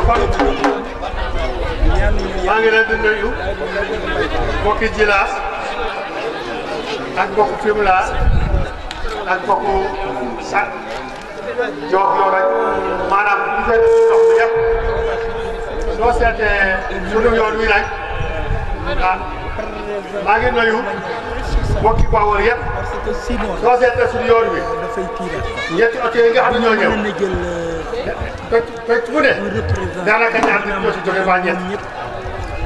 kon maa ngi leen di nuyu mbokki Djilass ak mbokku Fimela ak mbokku sa Diofior rek maanaam bu fekk ndox mi yëpp soo seetee sunu yoon wi nag maa ngi nuyu mbokki Bawol yëpp soo seetee sunu yoon wi ñetti oto yi nga xam ne ñoo ñëw fekk bu ne daanaka ñaar nit ñoo si jóge ba ñett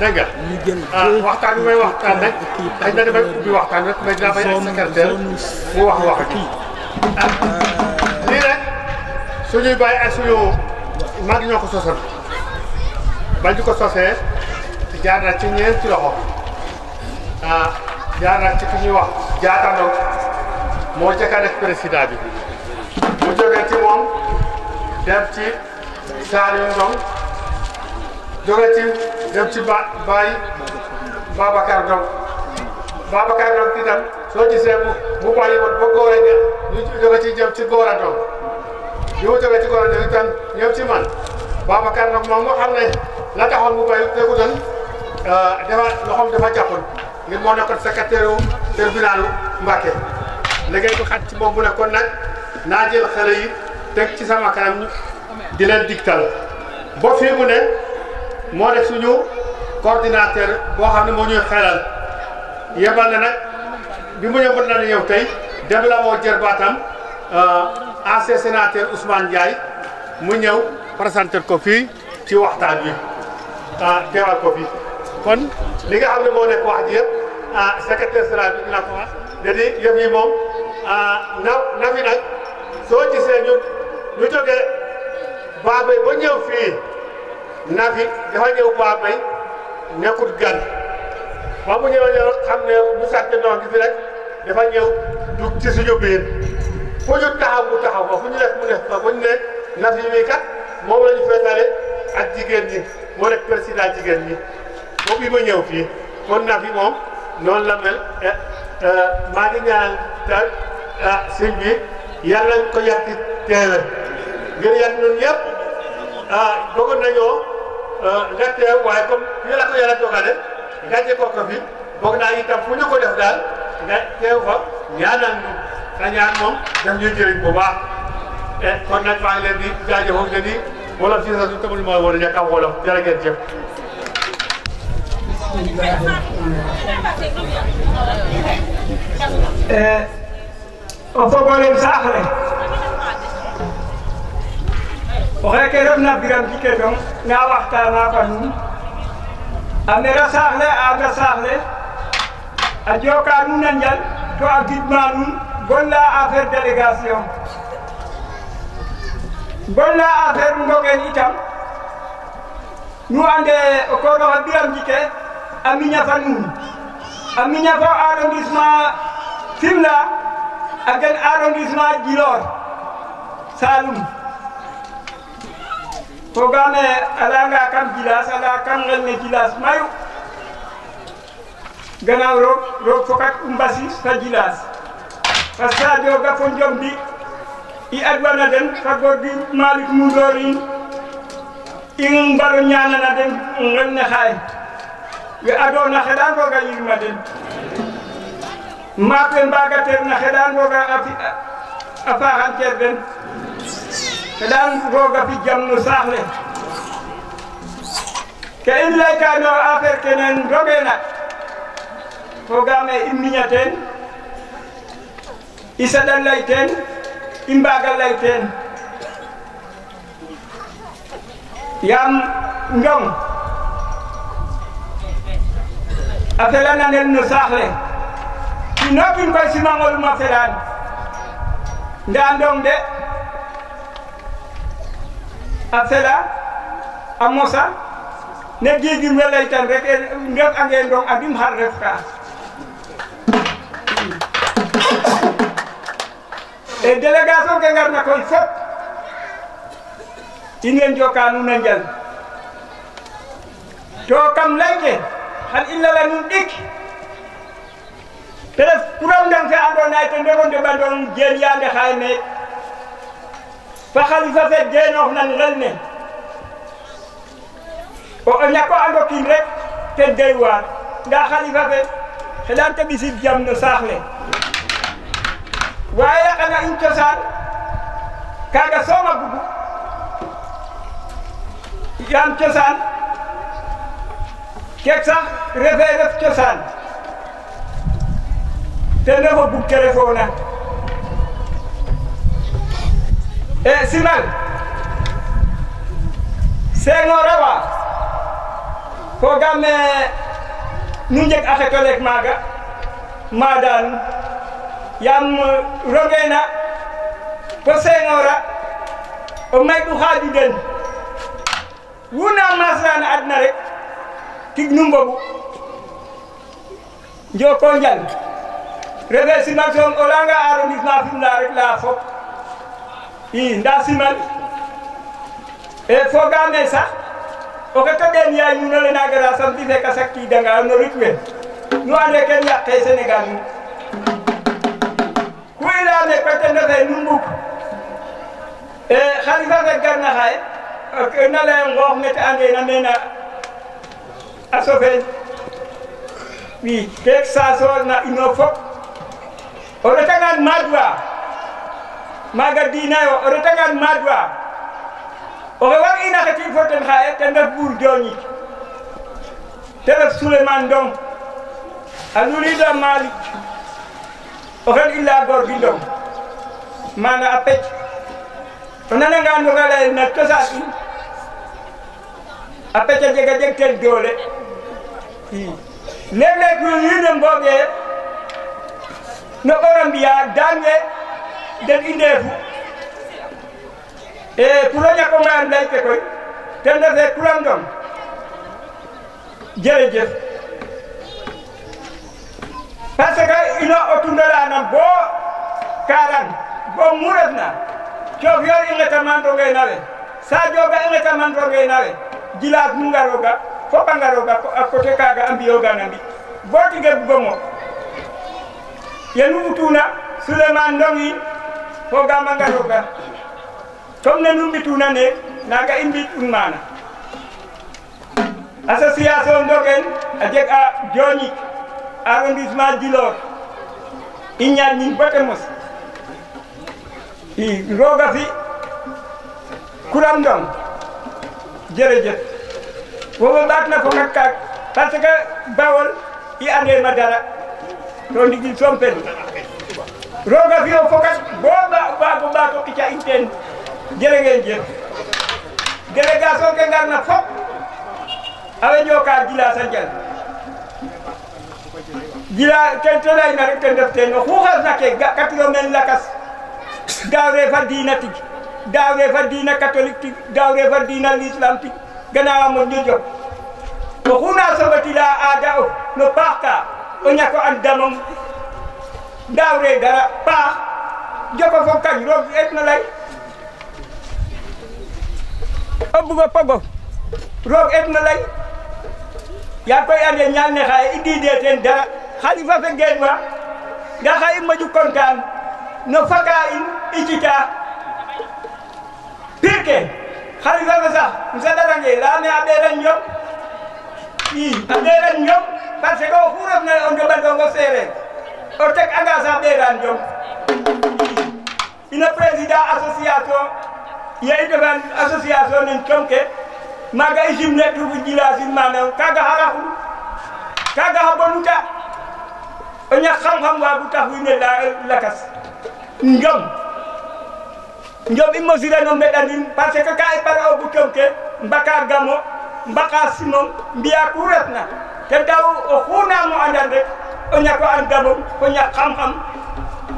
dégg nga waxtaan bi may waxtaan rek xëy na damay ubbi waxtaan rek mais dinaa bay ak secrétaire mu wax ji lii rek suñuy bàyyi ak suñu mag ñoo ko sosoon bañ ko sosee jaar na ci ñeenti loxo jaar na ci ki ñuy wax jaatandoo moo jëkk a def président bi mu jógee ci moom dem ci Saliou Ndong jóge ci dem ci Baye Babacar Ndong itam soo gisee mu bàyyi woon ba Gora ñu jóge ci jëm ci Gora Ndong bi mu jógee ci Gora Ndong itam ñëw ci man Babacar Ndong moom nga xam ne la taxoon mu bàyyi déggu doon loxoom dafa jàppoon ngir moo nekkoon secrétaire u tribunalu Mbacké liggéey bu xat ci moom bu ne kon nag naa jël xale yi teg ci sama kanam di leen digtal ba fii mu ne moo nekk suñu coordinateur boo xam ne moo ñuy xelal yebal na nag bi mu yebal na ñëw tey dem la moo jër baatam ancien sénateur Ousmane Ndiaye mu ñëw présenté ko fii ci waxtaan wi teewal ko fii kon li nga xam ne moo nekk wax ji yëpp secrétaire général bi dina ko wax da di yëf yi moom na fi nag soo gisee ñu jógee Bambey ba ñëw fii Nafi dafa ñëw Bambey nekkut gan ba mu ñëw xam ne bu sàcce ndox gi fi rek dafa ñëw dugg ci suñu biir fu ñu taxaw mu taxaw fa fu ñu nekk mu nekk fa bu ñu ne Nafi mi kat moom la ñu féetale ak jigéen ñi moo nekk président jigéen ñi boobu bi ma ñëw fii kon Nafi moom noonu la mel maa ngi ñaan daal sëñ bi yàlla ko yàgg teewe ngir yàgg ñun ñëpp bëggoon nañoo nga teew waaye comme fii la ko yàlla dogale nga jëkkoo ko fi bëgg naa itam fu ñu ko def daal nga teew fa ñaanal ñu sa ñaan moom daf ñuy jëriñ bu baax kon nag maa ngi leen di jaajëfal nga ni wolof si sa suñu tamit mooy war a ñàkk am wolof jërë ngeen jëf. o fogolem saax le oxe ke refna Birame Dike Ndong na waxtaana fa nuun a mera saax le a anda saax le a jooka nuun a njal to a gidma nuun gon la affaire délégation gon la affaire Ndongeen itam nu ande o kooroxe Birame Dike a miña fa nuun a miña fo arrondissement Fimela a gen arrondissement Djilor Saloum fogame alanga kam Djilass ala kam ngel ne Djilass mayu gannaaw roog fokat mbasis fa Djilass parce que a jooga fo njomdi i adwana den fa gorgi Malick Ndour in mbaro ñaanana den ngel ne xaye we adona xeɗan roga yirma den maak we mbaga teerna xeɗan roga a faxanteer den xeɗan roga fi jam no saax le ke in layka no affaire kene rogeena fogame i miña teen i saɗa lay teen i mbaga lay teen yaam Ndong a felananel no saax le inokin koy simangolum a felaan nda Ndong de a fela a mosa ne gigim we laytan rek ndef ange Ndong andim xar ref ka e délégation ke ngarna koy fop in way njoka nuun a njal to kam layke xan i lala nuun ɗik te ref Coura Ndang fe andoona yee ten refu ndeɓandong Diene Yande xaye me fa Khalifa fe genoox nan ngel ne o ñako ando kiin rek ten doy waar nda xalifa fe xeɗan te ɓisid jam no saax le waaye yaqana in cosaan kaaga sooma bugu yaam cosaan keek sax refe ref cosaan ten refo bug ke refoona e simal Senghor a wa fogaam me nu njeg a xetolek maaga maadaan yaam rogeena fo Senghor a o mayɗu xaaju den wuna masrana adna rek tig nu mbogu njoko njal refe simal soom o layanga arrondissement Fimela rek laya fop i nda simal e fogaame sax o xe to ɗeen yaay nuun ole na gara samedi fe ka saktidanga no rit we nu ande ken yaqe Sénégal nu ku i leyane koy ten refe nu mbug e xalifa fe garna xaye na leye ngoox mete andena nena a sofel i keek saaso na ino fop o retangan maadwa maaga diina yo o retangan maadwa oxe war ina xetin fo ten xaye ten ref buur Jooñik te ref Souleymane Ndong a lulida Malick oxen i leya Gorgui Ndong mana a pec o nananga noga leyel na cosaan in a pec a jega jeg ten doole i leeg-leeg wiin we mbooge no ɓora mbiya daan we den i ndeefu e pour o ñako mayam leyke koy ten refe Kuram Ndong jerejef parce que ino o tundolana bo Karang bo mu refna coof yo i ngetaman roge nawe Sadio ga i ngetaman roge nawe Djilas nu ngaroga fop a ngaroga a côté kaga a mbiyogana mbi bo tige bugomo yenu utuna Souleymane Ndong in fogam a ngaroga comme ne nu mbituna ne naga i mbit'un mana association Ndogen a jeg a Jooñik arrondissement Djilor i ñaaƴnin bata mos i roga fi Kuram Ndong jerejef womo ɓaatna fokat kaak parce que Bawol i andema dara to ndigil soom fen roga fi o fokat bo waago ɓaato qica in teen jere ngeen jëf délégation ke ngarna fop awe njoka Djilas a njal Djilas ten te layna rek ten ref teen oxu xasna ke ga'katiro men lakas daawre fa diina tig daawre fa diina catholique tig daawre fa diina l'islam tig gannaaw a moƴno jop oxu na soɓatila aada of no paax ka o ñako an damong daawre dara paax joko fo kañ roog et na lay o bugo pogof roog et na lay yaa koy ande ñaal ne xaye i diide ten dara xalifa fe geen wa nda xa i moƴu content no faka in i cita pir ke xalifa fe sax um saɗarange leyame a ɓeeran njom i a ɓeeran njom parce que oxu refna o njoɓandongo seereer o tek anga sa ɓeeran njom ino président association ye i ndefan association nen com ke maaga i simne tufu Djilas in mana kaga xaraxun kaga xa bonuta o ñak xam-xam waagu tax wiin we lakas njom njom i mosirano mbeɗanin parce que ka i pare ogu com ke mbaka gamo mbaka simon mbiya ku refna ten taw oxu namo andan rek o ñako an gamo fo ñak xam-xam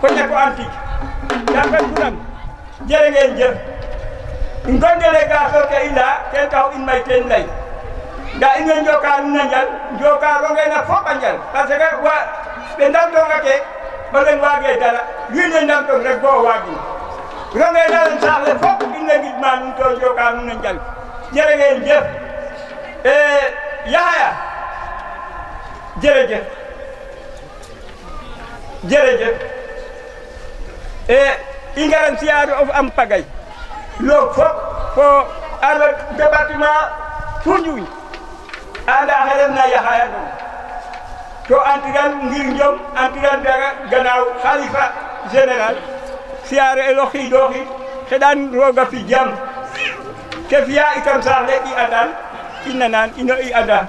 fo ñako an tig yaam koy Kuram jere ngeen jëf ngon délégation ke i leya ten taxu in may teen lay nda in way njoka nuun a njal njoka rogena fop a njal parce que ɓe ndamtonga ke o leŋ waage dara wiin we ndamtong rek bo o waagin rogena len saax le fop in way ngidma nuun to njoka nuun a njal jere ngeen jëf Yaxaya jerejef jerejef i ngaran siyaare of am pagay loog fop fo département Foundiougne anda xelef na yaxaya ɗum to antiran ngir njom antiran daga gannaaw xalifa général siyaare elo xiidooxid xeɗan rooga fi jam ke fiya itam saax le i andan i nanan ino i anda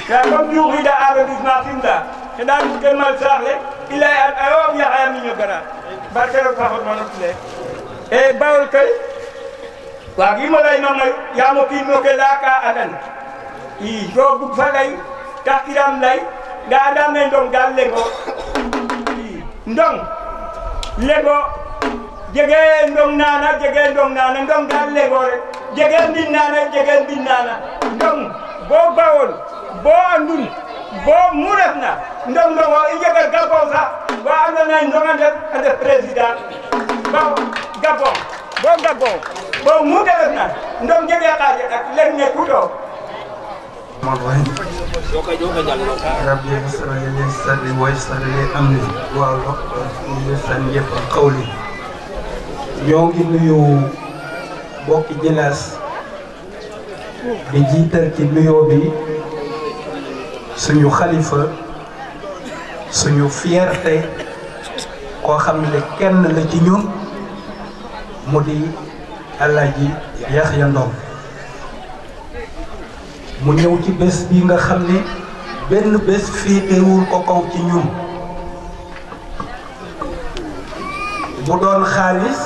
nda comme juuxida arrondissement Fimela xeɗan demal saax le i lay an ayo yaxaya miño gara barke roog fa xormano tule e Bawol kay waagimo lay no mayu yaam o kiin no ke laaka andan i to bug fa lay tax kiram lay nda andam me Ndong daal lengo i Ndong lengo jege Ndong nana Ndong daal lengo rek jege mbin nana Ndong bo Bawol bo Ndun bo mu refna Ndong o i jega Gabon sax wa andoona yee Ndong a ndef président Gabon bo mu te refna Ndong jege xaaje ak len ne kuto ربي يسر لي صدري ويسر لي امري ويسر لي قولي ñoo ngi nuyu bokki Djilass di jiital ci nuyoo bi suñu xalifa suñu fierté koo xam ne kenn la ci ñun mu di Alaaji Yaxya Ndong mu ñëw ci bés bi nga xam ne benn bés féetewul ko kaw ci ñun bu doon xaalis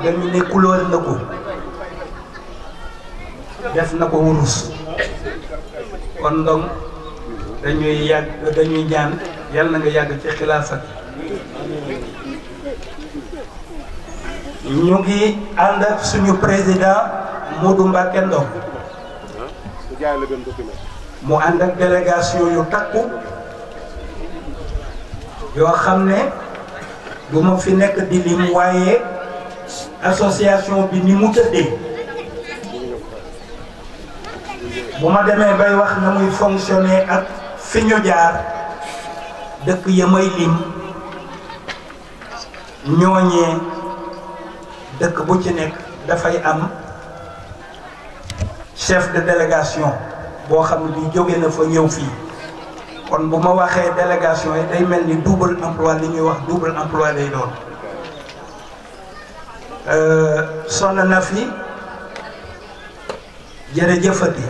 dañu ne couleur na ko def na ko wurus kon donc dañuy ñaan yal na nga yàgg ci xilaafa ñu ngi ànd ak suñu président Modou Mbacké Ndong mu ànd ak délégation yu takku yoo xam ne du ma fi nekk di lim waaye association bi ni mu tëddee bu ma demee bay wax na muy fonctionner ak fi ñu jaar dëkk ya may lim ñooñee dëkk bu ci nekk dafay am chef de délégation boo xam ne bi jóge na fa ñëw fii kon bu ma waxee délégation yi day mel ni double emploi li ñuy wax double emploi lay doon sonn na fi jërëjëfati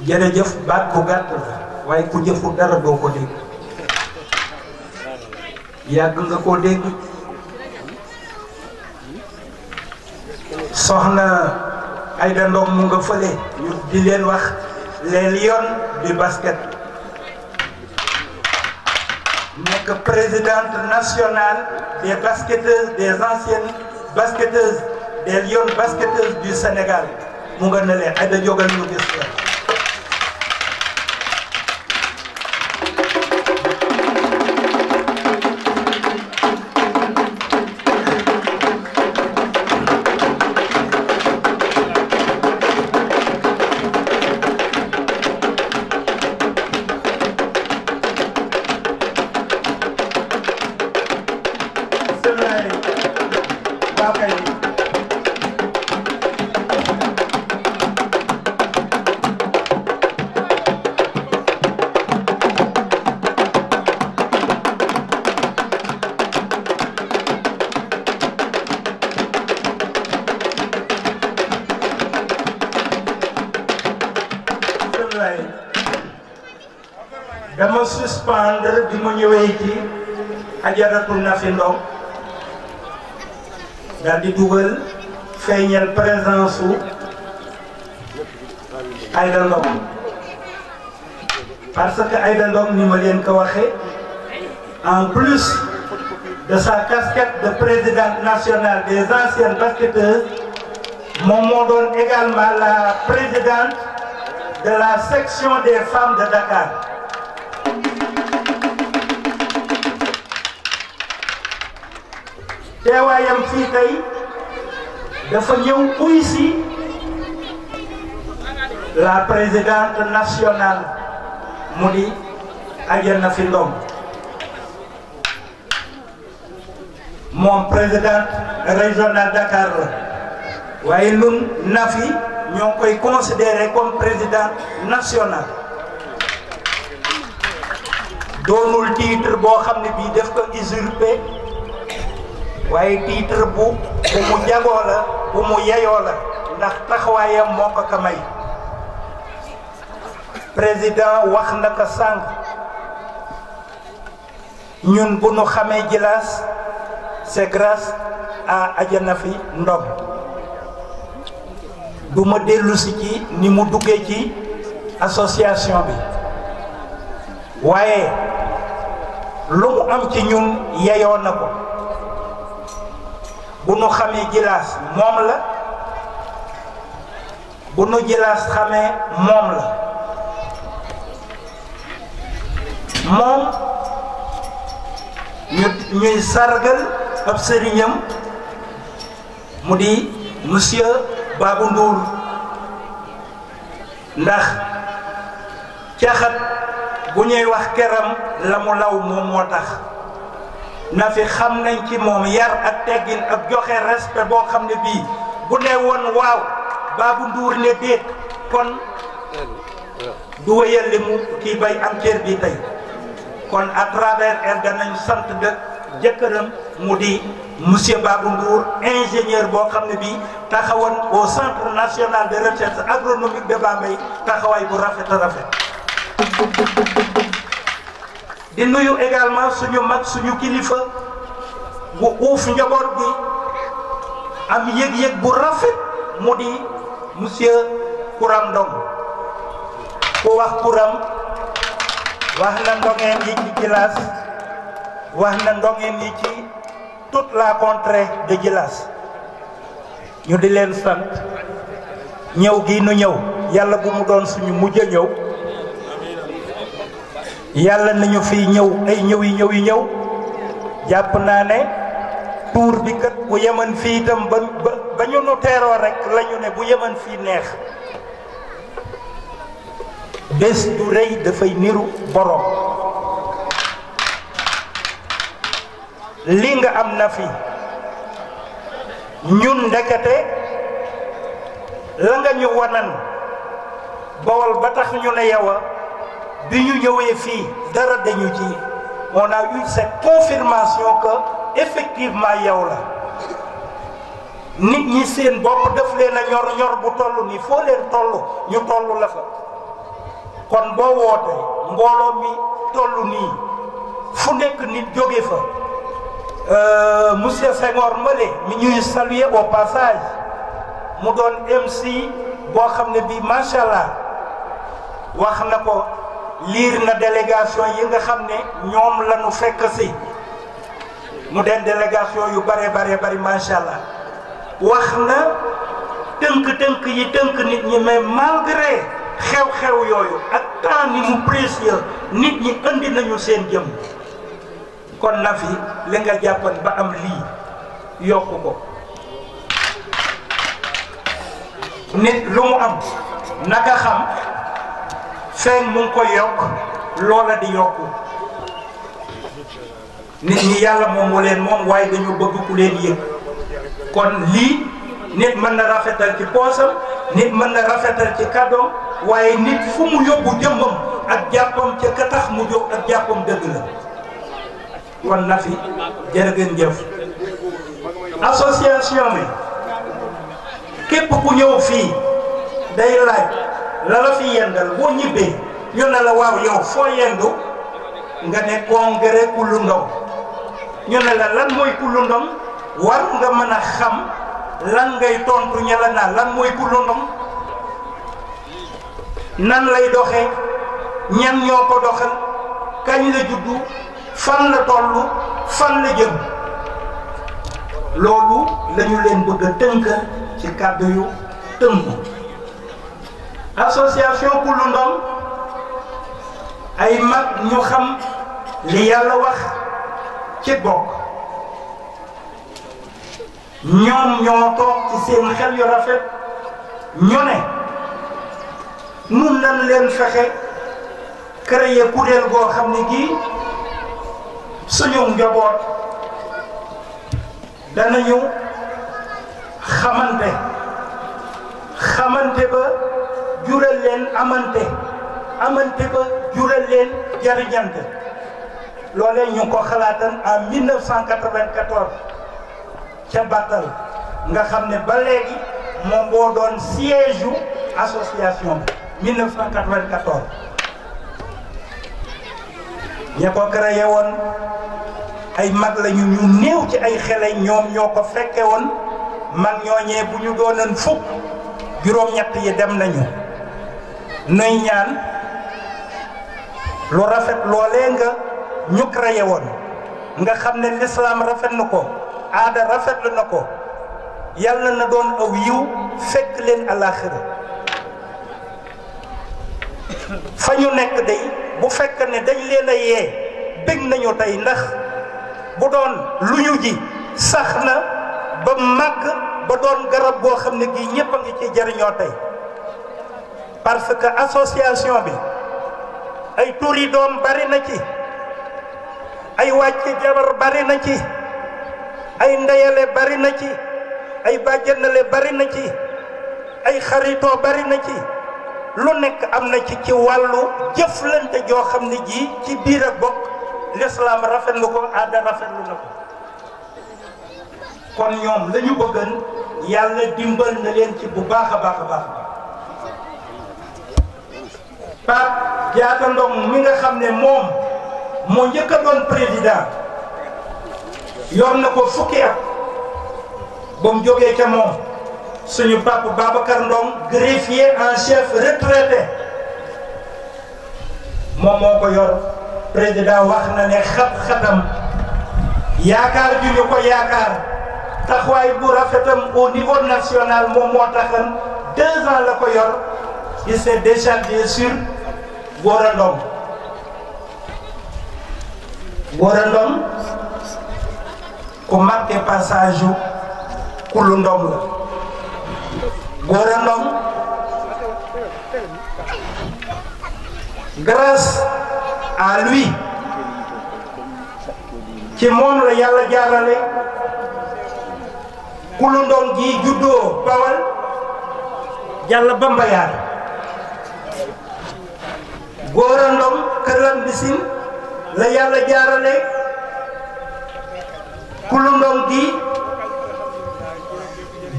jërëjëf baat bu gàtt la waaye ku jëfu dara doo ko dégg yàgg nga koo dégg soxna Aïda Ndong mu nga fële ñu di leen wax les lions du basket nekk présidente nationale des basketteuses des anciennes basketteuses des lions basketteuses du Sénégal mu nga ne leen Aïda jógal ñu gis la dama suspendre bi mu ñëwee ci Adjaratou Nafi Ndong daal di dugal feeñal présence su Aïda Ndong parce que Aïda Ndong ni ma leen ko waxee en plus de sa casquette de présidente nationale des anciennes basketteuses moom moo doon également la présidente de la section des femmes de Dakar. teewaayam fii tey dafa ñëw uy si la présidente nationale mu di Adja Nafi Ndong moom présidente régionale Dakar la waaye nun Nafi ñoo ngi koy considéré comme président national doonul titre boo xam ne bii def ko usurpé waaye titre bu mu jagoo la bu mu yeyoo la ndax taxawaayam moo ko ka may président wax na ko sànq ñun bu nu xamee Djilass c'est grâce à Adja Nafi Ndom du ma dellusi ci ni mu duggee ci association bi waaye lu mu am ci ñun yeyoo na ko bu nu xamee Djilass moom la bu nu Djilass xamee moom la moom ñuy sargal ab sëriñam mu di monsieur Babou Ndour ndax caxat bu ñuy wax keram la mu law moom moo tax na fi xam nañ ci moom yar ak teggin ak joxe respect boo xam ne bii bu ne woon waaw Babou Ndour ne déet kon du wéyal li mu kii bay am cër bi tey kon à travers elle danañ sant de jëkkëram mu di monsieur Babou Ndour ingénieur boo xam ne bii taxawoon au centre national de recherche agronomique de Bambey taxawaay bu rafet a rafet di nuyu également suñu mag suñu kilifa bu uuf njaboot bi am yëg-yëg bu rafet mu di monsieur Kouram Ndong ku wax Kouram wax na ndongeen yi ci Djilass wax na ndongeen yi ci toute la contrée de Djilass ñu di leen sant ñëw gi nu ñëw yàlla bu mu doon suñu mujj a ñëw yàlla nañu fi ñëw ay ñëw yi ñëw jàpp naa ne tuur bi kat bu yeman fii itam ba ñu nu teeroo rek la ñu ne bu yeman fii neex bés du rëy dafay niru borom li nga am na fi ñun ndekete la nga ñu wanan Bawol ba tax ñu ne yow bi ñu ñëwee fii dara dañu ci on a eu cette confirmation que effectivement yow la nit ñi seen bopp daf leen a ñor bu toll nii foo leen toll ñu toll la fa kon boo wootee mbooloo mi toll nii fu nekk nit jóge fa monsieur Senghor Mbale mi ñuy saluer au passage mu doon MC boo xam ne bii macha allah wax na ko liir na délégation yi nga xam ne ñoom la ñu fekk si mu den délégation yu bare bari macha allah wax na tënk yi tënk nit ñi mais malgré xew-xew yooyu ak temps ni mu précieux nit ñi indi nañu seen jëm kon na fi li nga jàppan ba am lii yokku ko nit lu mu am naka xam feeñ mu ngi koy yokk loola di yokku nit ñi yàlla moomu leen moom waaye dañu bëgg ku leen yëg kon lii nit mën na rafetal ci poosam nit mën na rafetal ci kàddoom waaye nit fu mu yóbbu jëmmam ak jàppam ca ka tax mu jóg ak jàppam dëgg la kon na fi jërë ngeen jëf association bi képp ku ñëw fii day laaj la la fi yendal boo ñibbee ñu ne la waaw yow foo yendu nga ne congrès Kulu Ndong ñu ne la lan mooy Kulu Ndong war nga mën a xam lan ngay tontu ñela naa lan mooy Kulu Ndong nan lay doxee ñan ñoo ko doxal kañ la juddu fan la tollu fan la jëm loolu lañu leen bëgg a tënk ci kàddu yu tënku association Kulu Ndong ay mag ñu xam li yàlla wax ci bokk ñoom ñoo toog ci seen xel yu rafet ñu ne nun lañ leen fexe créer kuréel goo xam ne gii suñu njaboot danañu xamante xamante ba jural leen amante ba jural leen jariñante loolee ñu ko xalaatan en 1994 ca Batal nga xam ne ba léegi moom boo doon siège u association bi 1994 ña ko créé woon ay mag lañu ñu néew ci ay xele ñoom ñoo ko fekke woon mag ñooñee bu ñu doonoon fukk juróom-ñett yi dem nañu nuy ñaan lu rafet loolee nga ñu créé woon nga xam ne l'islam rafet na ko aada rafetlu na ko yàlla na doon aw yiw fekk leen alaxira fa ñu nekk day bu fekk ne dañ leen a yee bég nañu tey ndax bu doon lu ñu ji sax na ba màgg ba doon garab boo xam ne gii ñëpp a ngi ci jariñoo tey parce que association bi ay turi doom bari na ci ay wàcce jabar bari na ci ay ndeyale bari na ci ay bàjjanale bari na ci ay xaritoo bari na ci lu nekk am na ci wàllu jëflante joo xam ne ji ci biir ak bokk l'islam rafetlu ko aada rafetlu na ko kon ñoom la ñu bëggan yàlla dimbal na leen ci bu baax a baax a baax Pape Diatta Ndong mi nga xam ne moom moo njëkk a doon président yor na ko fukki at ba mu jógee ca moom suñu papa Babacar Ndong greffier en chef retraité moom moo ko yor président wax na ne xat-xatam yaakaar ju ñu ko yaakaar taxawaay bu rafetam au niveau national moom moo taxan 2 ans la ko yor il s'est déchargé sur Gora Ndong Gora Ndong ku marqué passage u Kulu Ndong la Gora Ndong grâce à lui ci moom la yàlla jaarale Kulu Ndong ji juddoo Bawal Jàlla ba Mbayaar Gora Ndong Këram Bisin la yàlla jaarale Kulu Ndong gi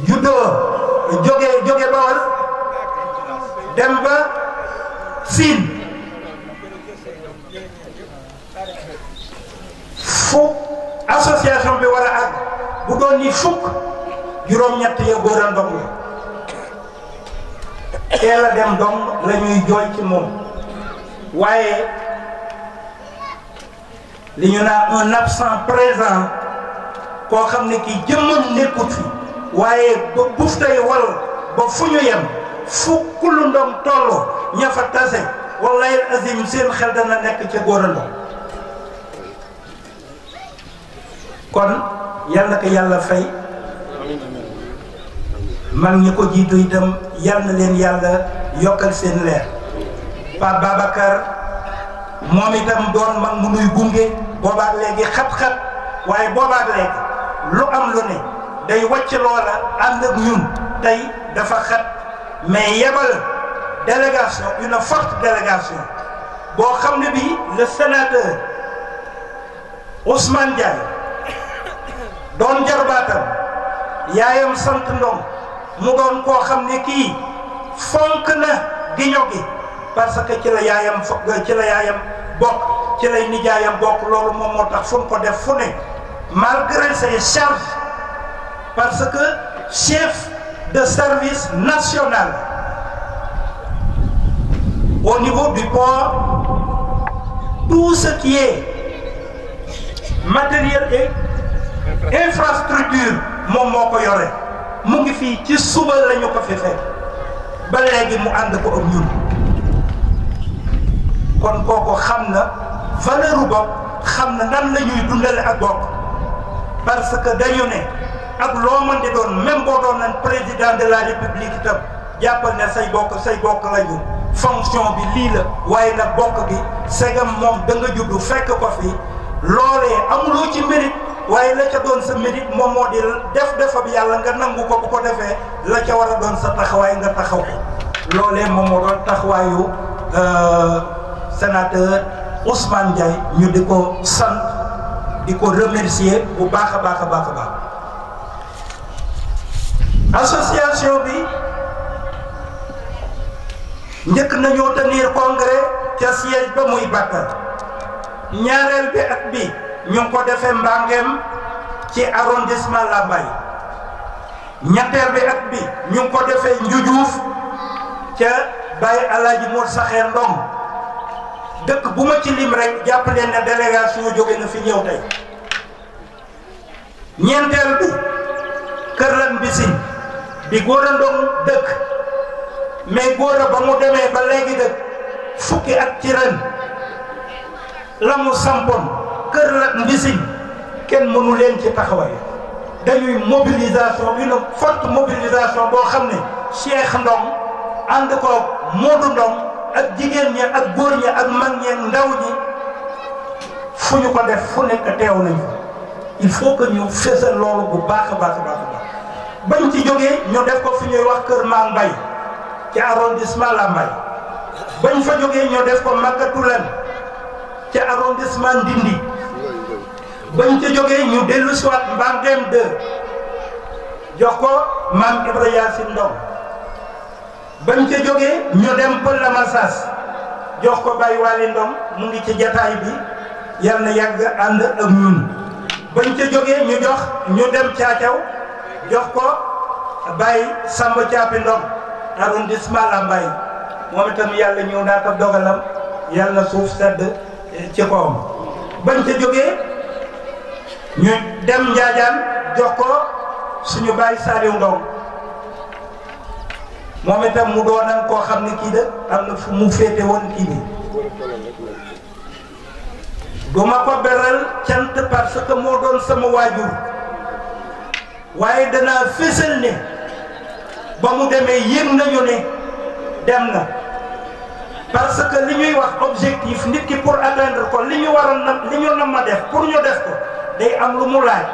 juddoo jóge Bawal dem ba Siin fu association bi war a àgg bu doon ni fukk juróom-ñett ya Gora Ndong la teel a dem dong la ñuy jooy ci moom waaye li ñu naan un absent présent koo xam ne kii jëmmam nekkut fi waaye ba buf tey wal ba fu ñu yem fu Kulu Ndong toll ña fa tase wallahi azim seen xel dana nekk ca Gora Ndong kon yal na ko yàlla fay mag ñi ko jiitu itam yal na leen yàlla yokkal seen leer Pape Babacar moom itam doon mag mu nuy gunge boobaak léegi xat-xat waaye boobaak léegi lu am lu ne day wàcc loola ànd ak ñun tey dafa xat mais yebal délégation une forte délégation boo xam ne bii le sénateur Ousmane Diagne doon jarbaatam yaayam sant Ndong mu doon koo xam ne kii fonk na giño gi parce que ci la yaayam bokk ci lay nijaayam bokk loolu moom moo tax fu mu ko def fu ne malgré ses charges parce que chef de service national au niveau du port tout ce qui est matériel et infrastructure moom moo ko yore mu ngi fii ci suba la ñu ko fi fekk ba léegi mu ànd ko ak ñun kon kooku xam na valeur u bopp xam na nan la ñuy dundale ak bokk parce que dañu ne ak loo mën di doon même boo doon nan président de la république itam jàppal ne say bokk lañu fonction bi lii la waaye nag bokk gi segam moom da nga juddu fekk ko fi loolee amuloo ci mérite waaye la ca doon sa mérite moom moo di defab yàlla nga nangu ko bu ko defee la ca war a doon sa taxawaay nga taxaw ko loolee moom moo doon taxawaayu sénateur Ousmane Ndiaye ñu di ko sant di ko remercier bu baax a baax a baax a baax association bi njëkk nañoo tenir congrès ca siège ba muy Bakel ñaareel bi at bi ñu ngi ko defee Mbangem ci arrondissement Lambaye ñetteel bi at bi ñu ngi ko defee Njujuuf ca Baye Alaaji Mor Saxee Ndong dëkk bu ma ci lim rek jàpp leen ne délégation jóge na fi ñëw tey ñeenteel bi Kër Lan Bisin bi Góora Ndong dëkk mais Góora ba mu demee ba léegi dëkk fukki at ci ren la mu sampoon Kër Lan Bisin kenn mënu leen ci taxawaay dañuy mobilisation une forte mobilisation boo xam ne Cheikh Ndong ànd ko Modou Ndong ak jigéen ñi ak góor ñi ak mag ñi ak ndaw ñi fu ñu ko def fu nekk teew nañ fa il faut que ñu fésal loolu bu baax a baax a baax a baax bañ ci jógee ñu def ko fi ñuy wax Kër Maa Mbay ci arrondissement Lambaye bañ fa jógee ñu def ko Makatulen ci arrondissement Ndindi bañ ca jógee ñu dellu si waat Mbangem 2 jox ko Maam Ibra Yaasin Ndong bañ ca jógee ñu dem Pël la Massas jox ko Baye Waly Ndong mu ngi ci jataay bi yal na yàgg ànd ak ñun bañ ca jógee ñu dem Caacaw jox ko Baye Samba Caapi Ndong arrondissement Lambaye moom itam yàlla ñëw naa ko dogalam yàlla suuf sedd ci kawam bañ ca jógee ñu dem Njaajaan jox ko suñu Baye Saliou Ndong moom itam mu doonan koo xam ne kii de am na fu mu féete woon kii bi du ma ko beral cant parce que moo doon sama waajur waaye danaa fésal ne ba mu demee yëg nañu ne dem na parce que li ñuy wax objectif nit ki pour atteindre ko li ñu waroon na li ñu nam ma def pour ñu def ko day am lu mu laaj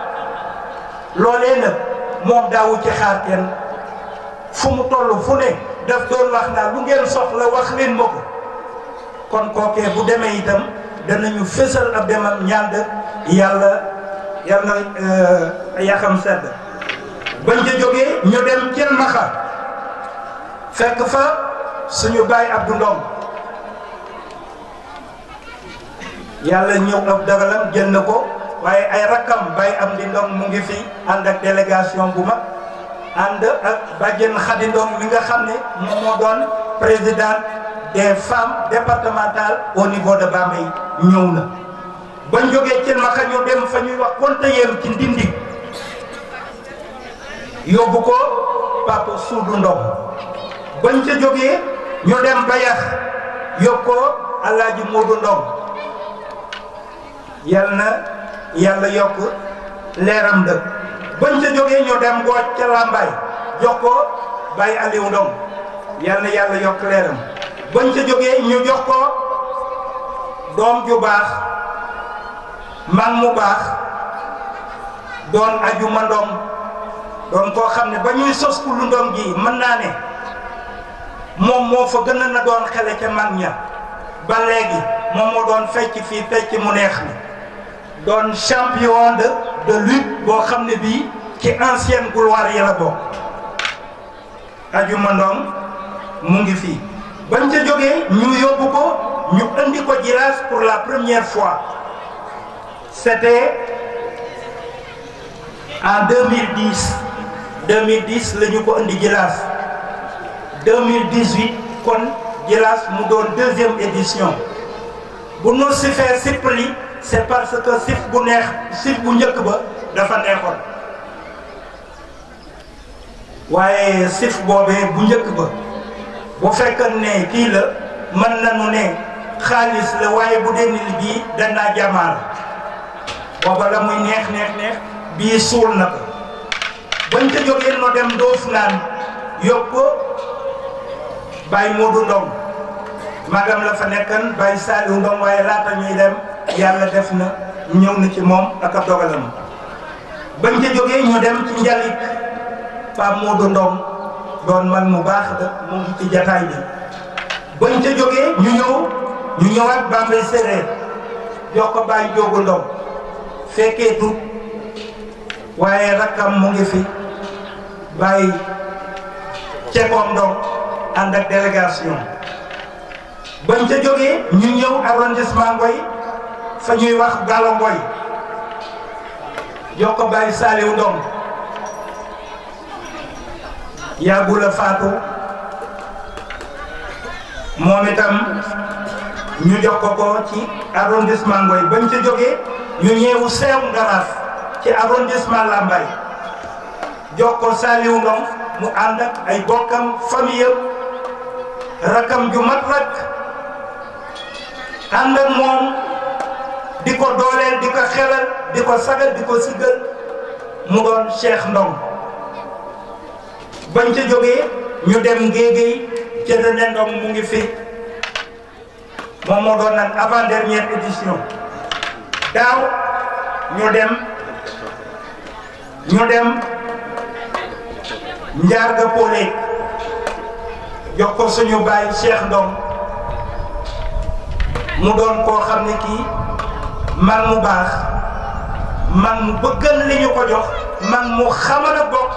loolee nag moom daawu ci xaar kenn fu mu toll fu ne daf doon wax naa lu ngeen soxla wax leen ma ko kon kookee bu demee itam danañu fésal ab demam ñaan yàlla yaxam sedd bañ ca jógee ñu dem Thiel Maxa fekk fa suñu Baye Abdou Ndong yàlla ñëw ab dagalam jël na ko waaye ay rakkam Baye Amdi Ndong mu ngi fi ànd ak délégation bu mag ànd ak Badiane Khady Ndong mi nga xam ne moom moo doon président des femmes départementales au niveau de Bambey ñëw na bañ jógee Thiel Maxa ñu dem fa ñuy wax Konteyeem ci Ndindi yóbbu ko Papa Soudou Ndong bañ ca jógee ñu dem Bayax yóbbu ko Alaaji Modou Ndong yal na yàlla yokk leeram dëkk bañ ca jógee ñu dem Ngooj ca Lambaay jox ko Baye Aliou Ndong yal na yàlla yokk leeram bañ ca jógee ñu jox ko doom ju baax mag mu baax doon Ajuma Ndong doon koo xam ne ba ñuy sos ku lu Ndong gi mën naa ne moom moo fa gën a na doon xele ca mag ña ba léegi moom moo doon fecc fii fecc mu neex ni doon champion de lutte boo xam ne bii ci ancienne gloire yi la bokk Ajuma Ndong mu ngi fii bañ ca jógee ñu yóbbu ko ñu indi ko Djilass pour la première fois c'était en 2010 la ñu ko indi Djilass 2018 kon Djilass mu doon deuxième édition bu nu sifee sippali c'est parce que sif bu neex sif bu njëkk ba dafa neexoon waaye sif boobee bu njëkk ba bu fekkoon ne kii la mën nañu ne xaalis la waaye bu dee nit bii danaa jamaal booba la muy neex bii suul na ko bañ ca jógee no dem doof naan yóbbu ko Baye Modou Ndong magam la fa nekkan Baye Saliou Ndong waaye laata ñuy dem yàlla def na ñëw na ci moom ak ab dogalam bañ ca jógee ñu dem ci njalik Pape Modou Ndong doon man mu baax da mu ngi ci jataay bi bañ ca jógee ñu ñëwaat Bambey Séréer jox ko Baye Diogo Ndong fekkee tut waaye rakkam mu ngi fi Baye Cekoom Ndong ànd ak délégation bañ ca jógee ñu ñëw arrondissement Ngoy fa ñuy wax Galo Ngoy jox ko Baye Saliou Ndong yàggu la faatu moom itam ñu jox ko ci arrondissement Ngoy bañ ca jógee ñu ñëwu Seew Ngaraaf ci arrondissement Lambaye jox ko Saliou Ndong mu ànd ak ay bokkam famille rakam ju mat rak ànd ak moom di ko dooleel di ko xelal di ko sagal di ko siggal mu doon Cheikh Ndong bañ ca jógee ñu dem Ngéegéy ca René Ndong mu ngi fi moom moo doon nag avant dernière édition daaw ñu dem Njaarga Pole jox ko suñu baay Cheikh Ndong mu doon koo xam ne kii man mu baax man mu bëggal li ñu ko jox man mu xamal a bokk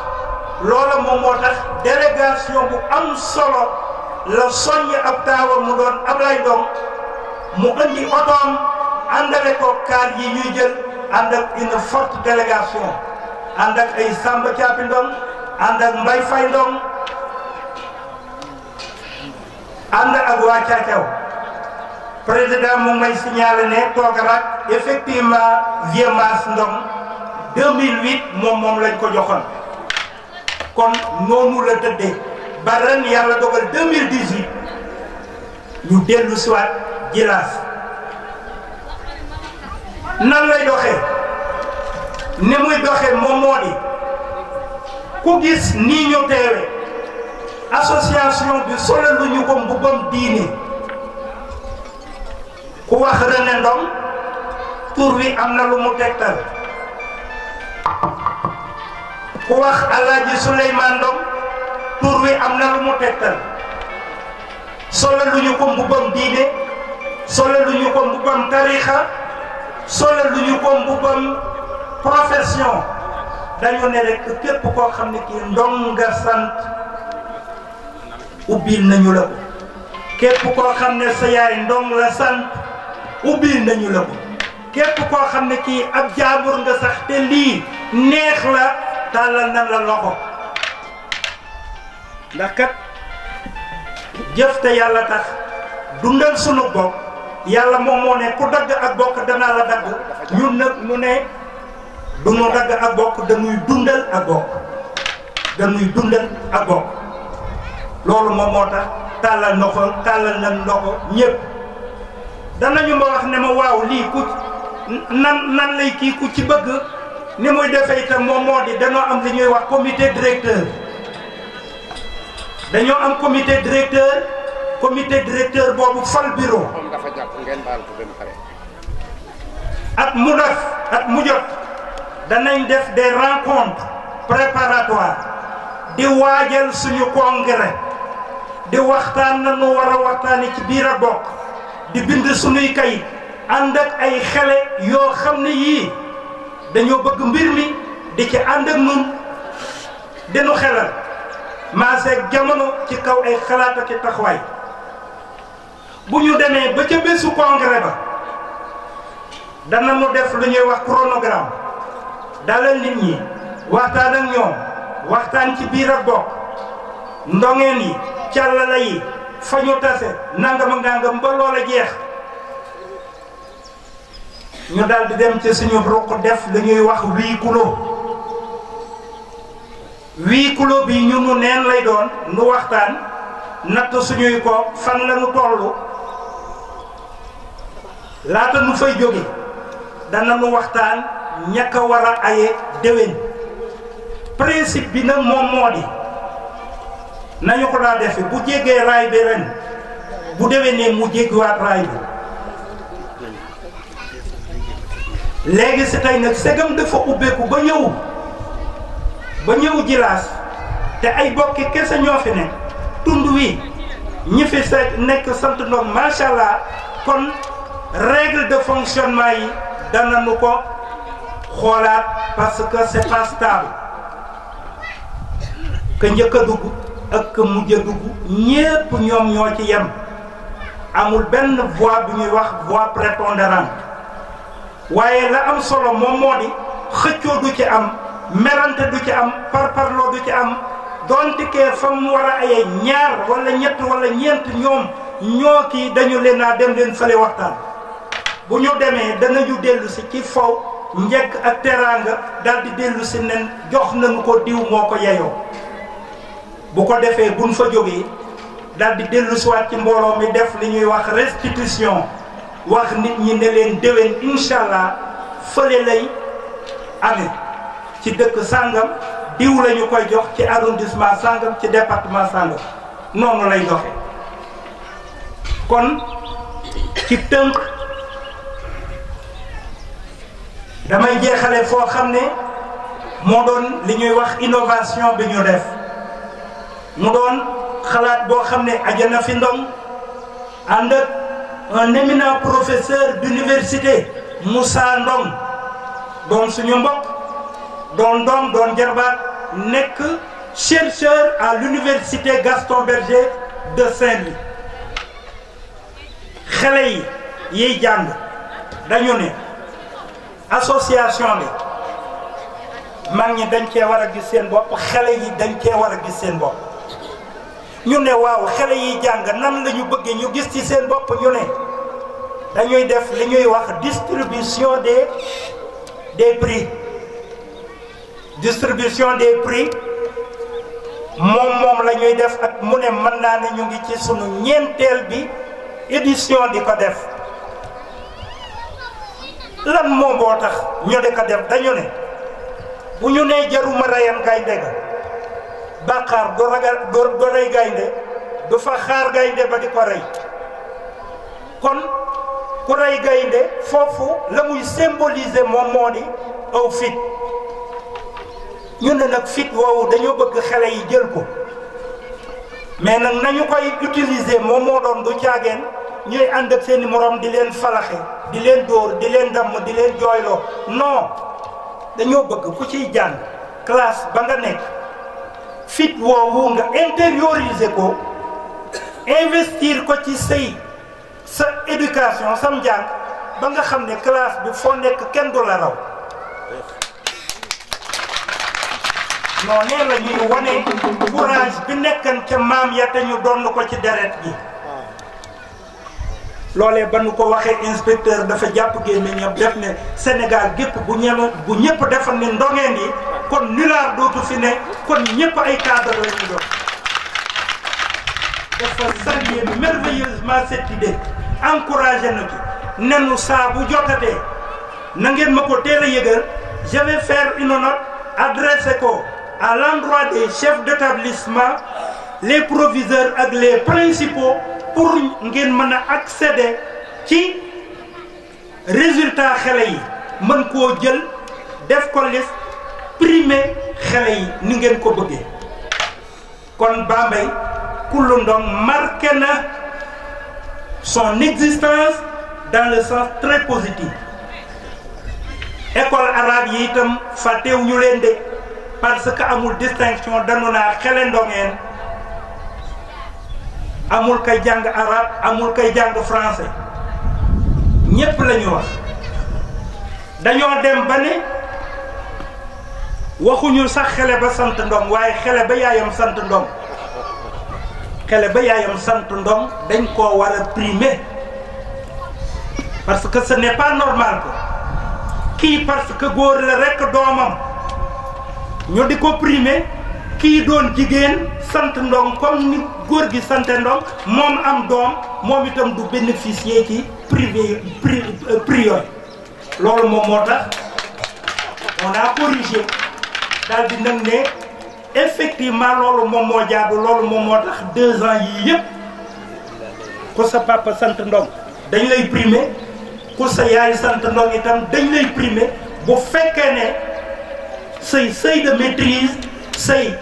loola moom moo tax délégation bu am solo la soññ ab taawam mu doon Ablaye Ndong mu indi otoom àndale ko kaar yi ñuy jël ànd ak une forte délégation ànd ak ay Samba Thiapi Ndong ànd ak Mbaye Faye Ndong ànd ak waa Caacaw président mu may signalé ne toogaraat effectivement Vieux Mass Ndong 2008 moom lañ ko joxoon kon noonu la tëddee ba ren yàlla dogal 2018 ñu dellu siwaat Djilass nan lay doxee ni muy doxee moom moo di ku gis nii ñu teewe association bi solo lu ñu ko mbubbam diine ku wax René Ndong tur wi am na lu mu tegtal ku wax Alaaji Souleymane Ndong tur wi am na lu mu tegtal solo lu ñu ko mbubbam diine solo lu ñu ko mbubbam tarixa solo lu ñu ko mbubbam profession dañu ne rek képp koo xam ne kii Ndong nga sant ubbil nañu la ko képp koo xam ne sa yaay Ndong la sant ubbil nañu la ko képp koo xam ne kii ab jaabur nga sax te lii neex la tàllal na la loxo ndax kat jëf te yàlla tax dundal sunu bopp yàlla moom moo ne ku dagg ak bokk danaa la dagg ñun nag ñu ne du ñu dagg ak bokk dañuy dundal ak bokk loolu moom moo tax tàllal na loxo ñëpp danañu ma wax ne ma waaw lii ku nan lay kii ku ci bëgg ni muy defee itam moom moo di dañoo am li ñuy wax comité directeur dañoo am comité directeur boobu fal bureau at mu jot danañ def des rencontres préparatoires di waajal suñu congrès di waxtaan na nu war a waxtaani ci biir a bokk di bind suñuy kayit ànd ak ay xale yoo xam ne yii dañoo bëgg mbir mi di ci ànd ak nun dinu xelal maaseeg jamono ci kaw ay xalaat ak taxawaay bu ñu demee ba ca bésu congrès ba dana nu def lu ñuy wax chronogramme dalal nit ñi waxtaan ak ñoom waxtaan ci biir ak bokk ndongeen yi càllala yi fa ñu tase nangam ak nangam ba loola jeex ñu daal di dem ci suñu ruq def lu ñuy wax huis clos bi ñu nu neen lay doon nu waxtaan natt suñuy ko fan la nu tollu laata nu fay jóge dana nu waxtaan ñàkk a war a aye déwén principe bi nag moom moo di nañu ko daa defe bu jéggee raay bi ren bu déwénee mu jéggiwaat raay bi léegi si tey nag segam dafa ubbeeku ba ñëw ba ñëw Djilass te ay bokki kese ñoo fi nekk tund wi ñi fi nekk sant Ndong macha allah kon règle de fonctionnement yi danañu ko xoolaat parce que c'est pas stable que njëkk a dugg ak que mujj a dugg ñépp ñoom ñoo ci yem amul benn voix bu ñuy wax voix prépondérante waaye la am solo moom moo di xëccoo du ci am merante du ci am parparloo du ci am donte kee fa mu war a ayee ñaar wala ñett wala ñeent ñoom ñoo kii dañu leen naa dem leen fële waxtaan bu ñu demee danañu dellu si ci faw njëkk ak teraanga daal di dellu si nen jox nañu ko diw moo ko yeyoo bu ko defee buñ fa jógee daal di dellu si waat ci mbooloo mi def li ñuy wax restitution wax nit ñi ne leen déwén incha allah fële lay amee ci dëkk sàngam diw la ñu koy jox ci arrondissement sàngam ci département sàngam noonu lay doxe kon ci tënk damay jeexale foo xam ne moo doon li ñuy wax innovation bi ñu def mu doon xalaat boo xam ne ajana fi Ndong ànd ak un éminent professeur d'université Moussa Ndong doon suñu mbokk doon doom doon jarbaat nekk chercheur à l'université Gaston Berger de Saint-Louis xale yi yiy jàng dañu ne association bi mag ñi dañ cee war a gis seen bopp xale yi dañ cee war a gis seen bopp ñu ne waaw xale yi jàng nan la ñu bëggee ñu gis ci seen bopp ñu ne dañuy def li ñuy wax distribution des prix distribution des prix moom la ñuy def ak mu ne mën naa ne ñu ngi ci sunu ñeenteel bi édition di ko def lan moom boo tax ñu di ko def dañu ne bu ñu nee jaruma reyam gaynde ga bàkkaar du ragal du rey gaynde du fa xaar gaynde ba di ko rey kon ku rey gaynde foofu la muy symboliser moom moo di aw fit ñu ne nag fit woowu dañoo bëgg xale yi jël ko mais nag nañu koy utiliser moom moo doon du caageen ñuy ànd ak seeni morom di leen falaxe di leen dóor di leen damm di leen jooyloo non dañoo bëgg ku ciy jàng classe ba nga nekk fit woowu nga intérioriser ko investir ko ci sa éducation sam njàng ba nga xam ne classe bi foo nekk kenn du la raw non nee la ñuy wane courage bi nekkan ca maam ya te ñu doon ko ci deret gi loolee ba nu ko waxee inspecteur dafa jàpp gémmiñam def ne Sénégal gépp bu ñëpp defal ne ndongeen yi kon nulaar dootu fi ne kon ñëpp ay cadre la ñu doon dafa saluer merveilleusement cette idée encouragé na ci nenu saa bu jotatee na ngeen ma ko teel a yëgal je vais faire une note adressé ko à l'endroit des chefs d'établissement les proviseurs ak les principaux pour ngeen mën a accéder ci résultat xale yi mën koo jël def ko liste primer xale yi ni ngeen ko bëggee kon Bambey Koulou Ndong marqué na son existence dans le sens très positif école arabe yi itam fàttewuñu leen de parce que amul distinction danu naa xele ndongeen amul kay jàng arabe amul kay jàng français ñépp la ñu wax dañoo dem ba ne waxuñu sax xele ba sant Ndong waaye xele ba yaayam sant Ndong xele ba yaayam sant Ndong dañ koo war a primer parce que ce n'est pas normal que kii parce que góor la rekk doomam ñu di ko primer kii doon jigéen sant Ndong comme ni góor gi sante Ndong moom am doom moom itam du bénéficier ci priorité loolu moom moo tax on a corrigé daal di nag ne effectivement loolu moom moo jaadu loolu moom moo tax 2 ans yii yëpp ku sa papa sant Ndong dañ lay primer ku sa yaay sant Ndong itam dañ lay primer bu fekkee ne say seuil de maîtrise say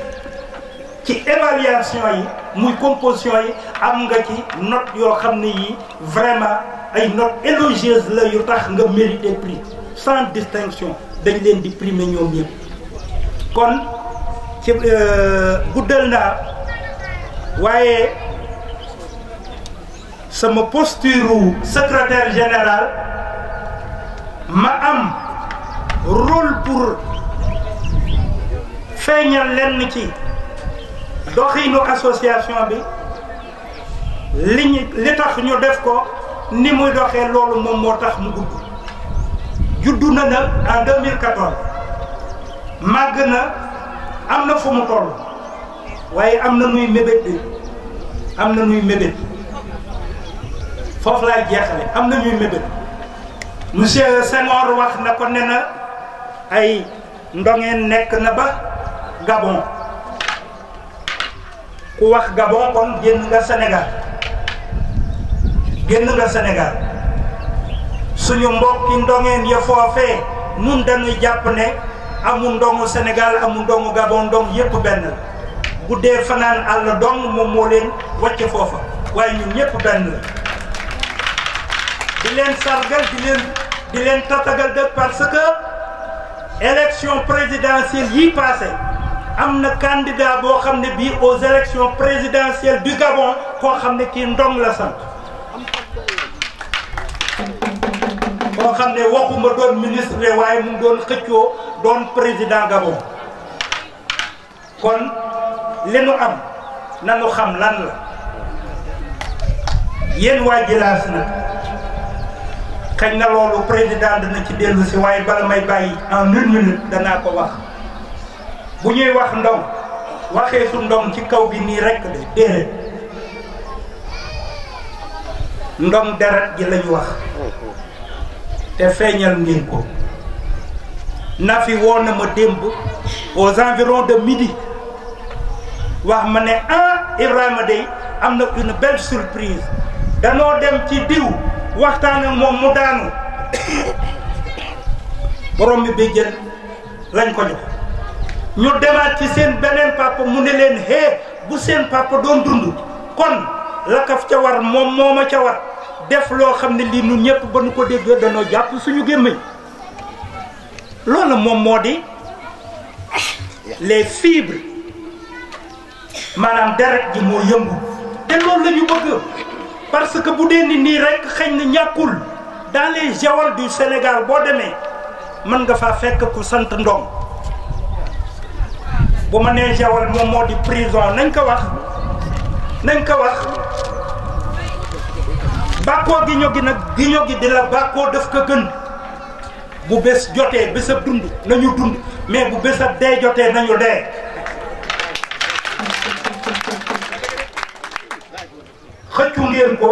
ci évaluation yi muy composition yi am nga ci note yoo xam ne yi vraiment ay notes élogieuses la yu tax nga mérité prix sans distinction dañ leen di primer ñoom ñëpp kon ci guddal naa waaye sama posture secrétaire général ma am rôle pour feeñal lenn ci doxinu association bi li tax ñu def ko ni muy doxee loolu moom moo tax mu gudd juddu na nag en 2014 màgg na am na fu mu toll waaye am na nuy mébét bi am na nuy mébét foofu laay jeexale am na ñuy mébét monsieur Senghor wax na ko ne na ay ndongeen nekk na ba Gabon ku wax Gabon kon génn nga Sénégal suñu mbokki ndongeen ya foofee nun dañuy jàpp ne amul ndongu Sénégal amul ndongu Gabon ndong yépp benn la bu dee fanaan àll dong moom moo leen wàcc foofa waaye ñun ñépp benn la di leen sargal di leen tatagal de parce que élection présidentielle yi passé am na candidat boo xam ne bii aux élections présidentielles du Gabon koo xam ne kii ndong la sant koo xam ne waxuma doon ministre waaye mu doon xëccoo doon président Gabon kon li nu am nanu xam lan la yéen waa Djilass na xëy na loolu président dana ci dellu si waaye bala may bàyyi en 1 minute danaa ko wax bu ñuy wax ndong waxee su ndong ci kaw gi nii rekk de déedéet ndong deret ji lañu wax te feeñal ngeen ko na fi woo na ma démb aux environs de midi wax ma ne Ibrahima day am na une belle surprise danoo dem ci diw waxtaan ak moom mu daanu borom bi béjjën lañ ko jox ñu demaat ci seen beneen papa mu ne leen bu seen papa doon dund kon la kaf ca war moom moo ma ca war def loo xam ne lii nun ñëpp ba nu ko dégg danoo jàpp suñu gémmiñ loolu moom moo di les fibres maanaam deret ji moo yëngu te loolu la ñu bëgg parce que bu dee nii rek xëy na ñàkkul dans les Joal du Sénégal boo demee mën nga faa fekk ku sant Ndong bu ma nee Joal moom moo di prison nañ ko wax bàkkoo gi ño gi di la bàkkoo daf ko gën bu bés jotee bésab dund nañu dund mais bu bésab dee jotee nañu dee xëccu ngeen ko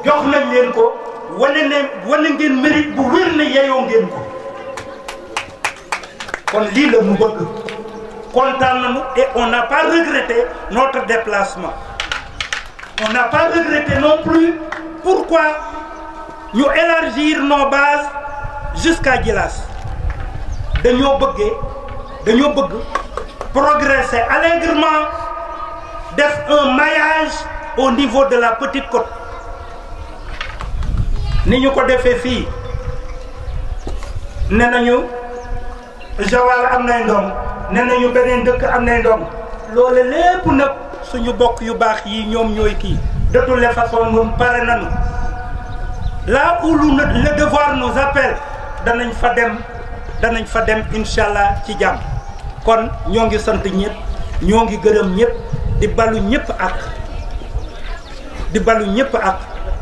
jox nañ leen ko wane ngeen mérite bu wér ne yeyoo ngeen ko kon lii la mu bëgg kontaan nañu et on n'a pas regretté notre déplacement on n'a pas regretté non plus pourquoi ñu élargir nos bases jusqu'à Djilass dañoo bëgg progresser allègrement def un maillage au niveau de la Petite Côte ni ñu ko defee fii ne nañu Joal am nay ndong ne nañu beneen dëkk am nay ndong loole lépp nag suñu bokk yu baax yi ñoom ñooy kii de toutes les façons ñun pare nañu là où le devoir nous appelle danañ fa dem incha allah ci jàmm kon ñoo ngi sant ñëpp ñoo ngi gërëm ñëpp di balu ñëpp ak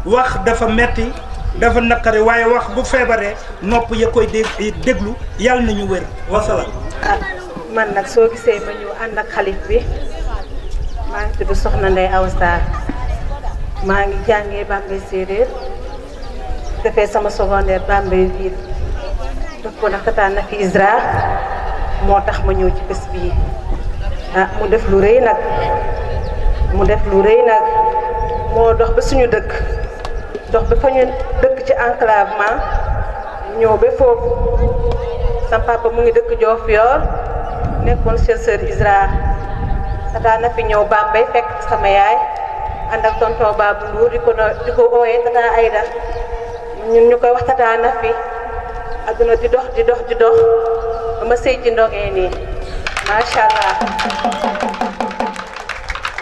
wax dafa metti dafa naqari waaye wax bu feebaree nopp ya koy déglu yàlla nañu wér wasalaam. man nag soo gisee ma ñu ànd ak xalif bi maa ngi tudd Soxna Ndeye Awa Sarr maa ngi jàngee Bambey séeréer defee sama secondaire Bambey biir def ko nag tataan na fi ISRA moo tax ma ñëw ci bés bii mu def lu rëy nag moo dox ba suñu dëkk dox ba fa ñu dëkk ci enclavement ñëw ba foofu sama papa mu ngi dëkk Diofior nekkoon chez sœur Isra tata na fi ñëw Bambey fekk sama yaay ànd ak tonton Babou Ndour di ko ooyee tata Aïda ñun ñu koy wax tata na fi adduna di dox ba ma sëy ci ndogee nii macha allah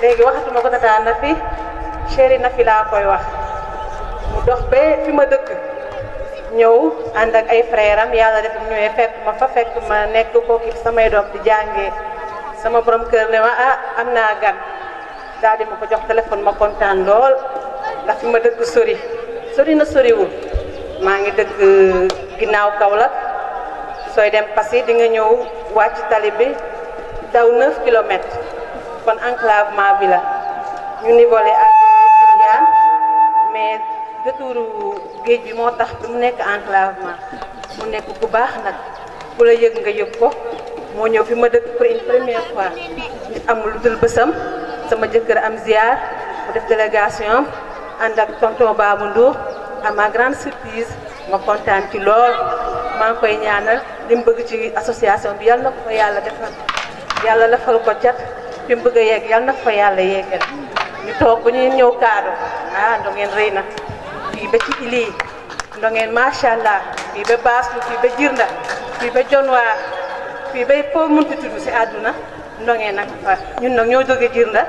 léegi waxatuma ko tata na fi chéri na fi laa koy wax mu dox ba fi ma dëkk ñëw ànd ak ay frère am yàlla def ñëwee fekk ma nekk kooki samay doom di jàngee sama borom kër ne ma am naa gan daal di ma ko jox téléphone ma kontaan lool ndax fi ma dëkk sori na soriwul maa ngi dëkk ginnaaw Kaolack sooy dem Passy di nga ñëw wàcc tali bi daw 9 kilomètres kon enclavement bi la ñu nivolé ak Dindiane mais détouru géej bi moo tax mu nekk enclavement mu nekk ku baax nag ku la yëg nga yëg ko moo ñëw fi ma dëkk pour une première fois nit amul lu dul bësam sama jëkkër am ziar mu def délégation ànd ak tonton Babou Ndour à ma grande surprise ma kontaan ci lool maa ngi koy ñaanal li mu bëgg ci association bi yal na ko fa yàlla defal yàlla lafal ko cat fi mu bëgg a yegg yal na ko fa yàlla yeggal ñu toog bu ñuy ñëw kaado ndongeen rëy na fii ba ci ili ndongeen macha allah fii ba Baasu fii ba Jirnda fii ba Jonwaar fii ba foo munti tudd si àdduna ndongeen nag fa ñun nag ñoo jóge Jirnda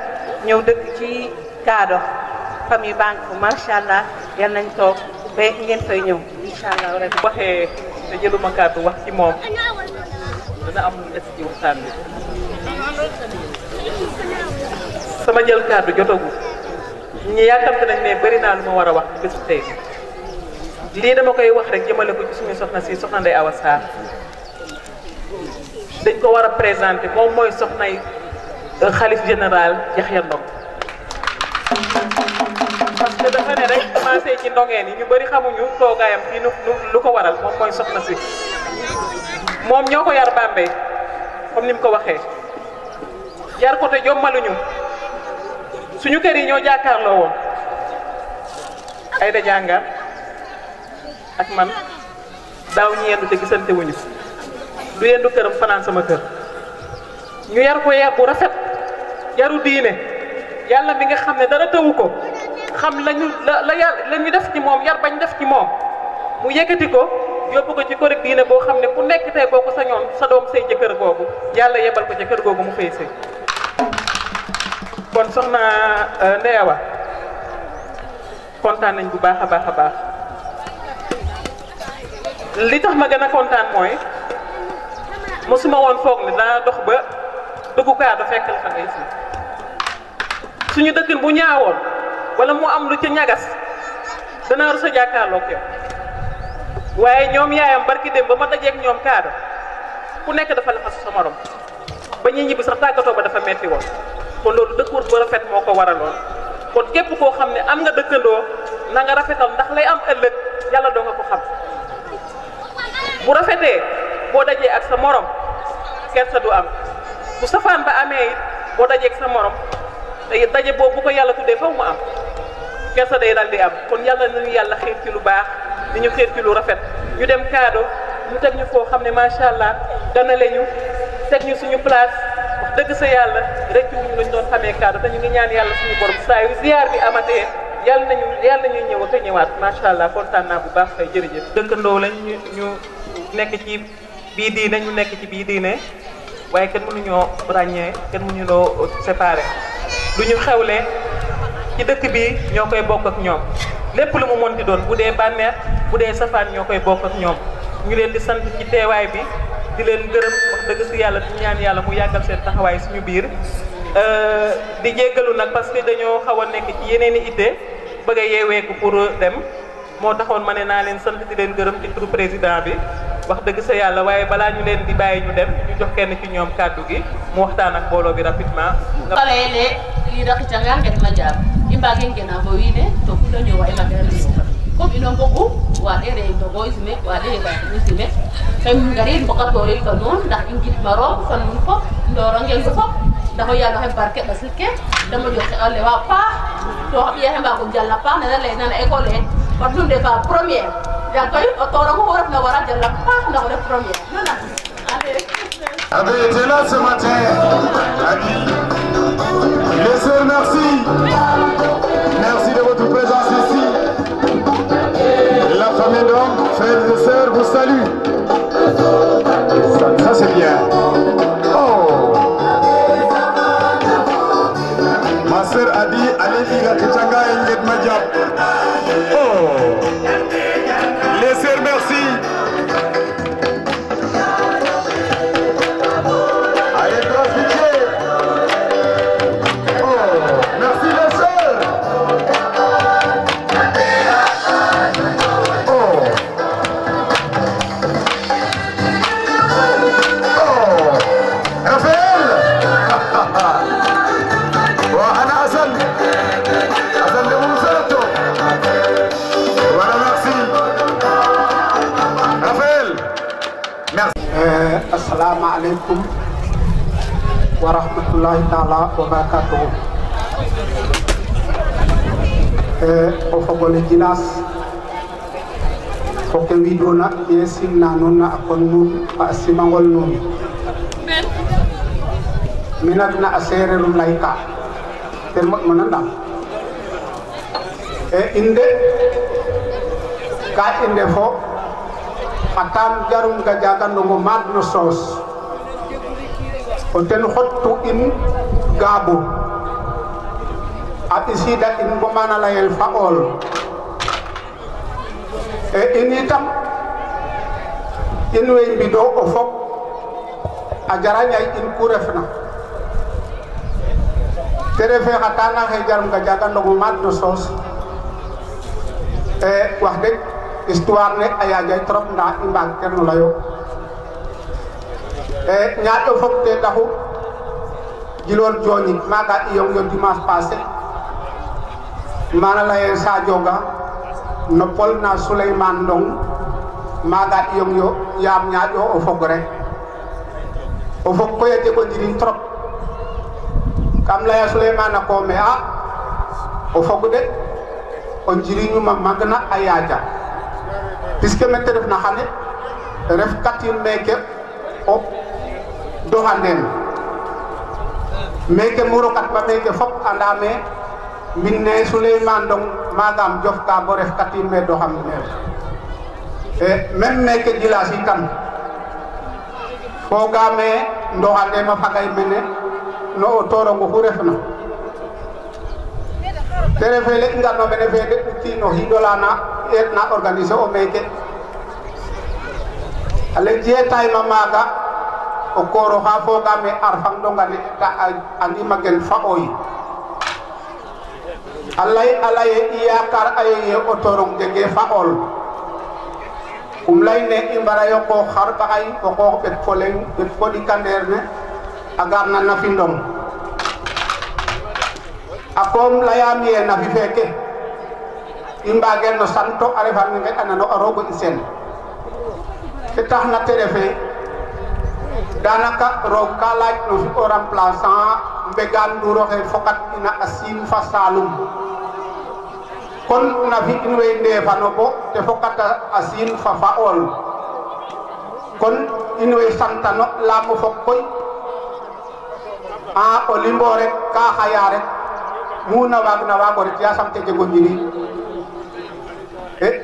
ñëw dëkk ci kaado famille banque fu macha allah yal nañ toog ba ngeen fay ñëw incha allah rek. bu waxee te jëluma kàddu wax ci moom dana am lu des ci waxtaan bi sama jël kàddu jotagu ñi yàkkamte nañ ne bëri naa lu ma war a wax ci bésu tey lii dama koy wax rek jëmale ko ci suñu soxna si soxna Ndeye Awa Sarr dañ ko war a présenter moom mooy soxnay xalif général Yaxya Ndong parce que dafa ne rek commencé ci ndongeen yi ñu bëri xamuñu toogaayam fii lu ko waral moom mooy soxna si moom ñoo ko yar Bambey comme ni mu ko waxee yar ko te jommaluñu suñu kër yi ñoo jàkkaarloo woon Aïda Diangar ak man daaw ñu yendu te gisante wuñu du yendu këram fanaan sama kër ñu yar ko yar bu rafet yaru diine yàlla mi nga xam ne dara tëwu ko xam la ñu def ci moom yar bañ def ci moom mu yëkkati ko yóbbu ko ci kër diine boo xam ne ku nekk tey boo ko sañoon sa doom sëy ca kër googu yàlla yebal ko ca kër googu mu fay sëy kon soxna Ndeye Awa kontaan nañ bu baax a baax a baax li tax ma gën a kontaan mooy mosuma woon foog ne daa dox ba dugg kaado fekk la fa ngay si suñu dëkkin bu ñaawoon wala mu am lu ci ñagas dana rus a jàkkaarloog yow waaye ñoom yaayam barki dem ba ma dajeeg ñoom kaado ku nekk dafa la fas sa morom ba ñuy ñibbi sax tàggatoo ba dafa metti woon kon loolu dëkkuwut ba rafet moo ko waraloon kon képp koo xam ne am nga dëkkandoo na nga rafetal ndax lay am ëllëg yàlla doo nga ko xam bu rafetee boo dajee ak sa morom kersa du am bu safaan ba amee it boo dajee ak sa morom te daje boobu bu ko yàlla tuddee faw mu am kersa day dal di am kon yàlla nañu yàlla xiir ci lu baax di ñu xiir ci lu rafet ñu dem kaado ñu teg ñu foo xam ne macha allah ganale ñu teg ñu suñu place wax dëgg sa yàlla rek wuñu lañ doon xamee kaado te ñu ngi ñaan yàlla suñu borom saa yu ziar bi amatee yàlla nañuy ñëw ak a ñëwaat macha allah kontaan naa bu baax fay jërëjëf. dëkkandoo lañ ñu nekk ci bii diine ñu nekk ci bii diine waaye kenn mënuñoo ràññee kenn mënuñoo séparé lu ñu xewle ci dëkk bi ñoo koy bokk ak ñoom lépp lu mu mënti doon bu dee bànneex bu dee safaan ñoo koy bokk ak ñoom ñu leen di sant ci teewaay bi di leen gërëm wax dëgg si yàlla di ñaan yàlla mu yàggal seen taxawaay suñu biir di jéggalu nag parce que dañoo xaw a nekk ci yeneen i itte bëgg a yeeweeku pour dem moo taxoon ma ne naa leen sant di leen gërëm ci turu président bi wax dëgg sa yàlla waaye balaa ñu leen di bàyyi ñu dem ñu jox kenn ci ñoom kàddu gi mu waxtaan ak mbooloo bi rapidement. Palele li rakitanga ngati majab imbage ngena bo wine to kudo nyowa e magara nyowa ko ino bogu wa dere to boys me wa dere ba musime kam ngari boka to le ko non ndax ingit maro fan mun ko ndoro ngel ko fop ndax yalla hay barke basilke dama joxe ale wa pa to xam ye hamba ko jalla pa na le na école par nous de fa première ya koy o to ro ko wara na wara jalla pa na ko première non allez avait été là ce matin. Les sœurs, merci. Merci de votre présence ici. La famille d'hommes, frères et sœurs, vous salue. Ça c'est bien. Oh. Ma sœur a dit, allez dire à Kichanga et Nget Madjab. Oh. Les sœurs, merci. Allez, grâce pitié. Oh. Merci les sœurs. Oh. Raphaël. Ana Hassan. Hassan de Moussato. Voilà, merci. Raphaël. Merci. Assalamu alaikum wa rahmatullahi ta'ala wa barakatuh. O fogole jilas foke widona yesinna non akon nun asimangol nun minatna asererum laika termot mananda inde ka inde fo atam jarum ga jagando mo madno sos o ten hottu in gabu atisida in bomana layel faol initam in wey mbido o fop a jaranya in ku refna terefe xatana xe jarum ga jagando mo madno sos wax deg histoire ne a yajay trop nda i mbaag kerno layo ñaaɗo fop te taxu Djilor Dioni maaga i yong yo dimanche passé mana laye Sadio Ga no pol na Souleymane Ndong maaga i yong yo yaam ñaaƴo o fog rek o fog koy a jego njiriñ trop kam laya Souleymane a koome a o fog de o njiriñuma magna a yaaja puisque mete refna xane ref katin meke o doxandem meke mu rokat ba meke fop andame mbine Souleymane Ndong magam jof ka bo ref katin me doxam mer même meke jilas itam fogame ndoxandema fagay mene no o torongo xu refna te refe le ngarno mene fe de kino hidolana na organiser o meke ale jetay ma maga o koro ha fogame arfang dongane ta andi magen fa oy alay yakar ay o torong dege fa ol lay ne imbara yo ko xar baxay ko ko bet foleng bet fodi kander ne agarna na findom akom layam ye na fi feke imbagel no santo arefam nge anano arogo isen te tax na terefe danaka rog ka laaj no fi o remplaçant mbegan duro xe fokat ina asin fa salum kon na fi in wey ndefano bo te fokata asin fa faol kon in wey santano lamo fok koy a o limbo rek ka xaya rek muna wagna wago ret yasam te jego njiri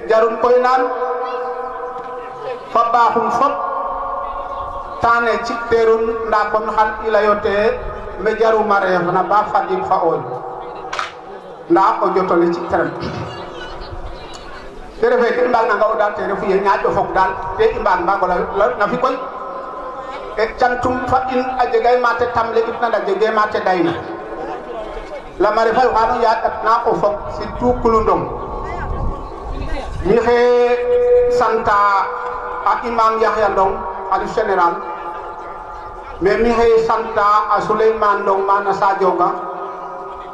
jarum koy nan fa baxum fop tane ci terun nda kon xal ilayote me jaruma ref na ba fadim fa ol nda o jotole ci teram te refe ke mbag na nga o dal te refu ye ñaaƴo fok dal te i mbag mbago na fi koy cantum fa in a jegay mate tamle itna da jege mate dayna lama refay xano yaɗatna o fok surtout Kulundong mi xe santa a imam Yahya Ndong xalif général mais mi xe santa a Souleymane Ndong mana Sadio Ga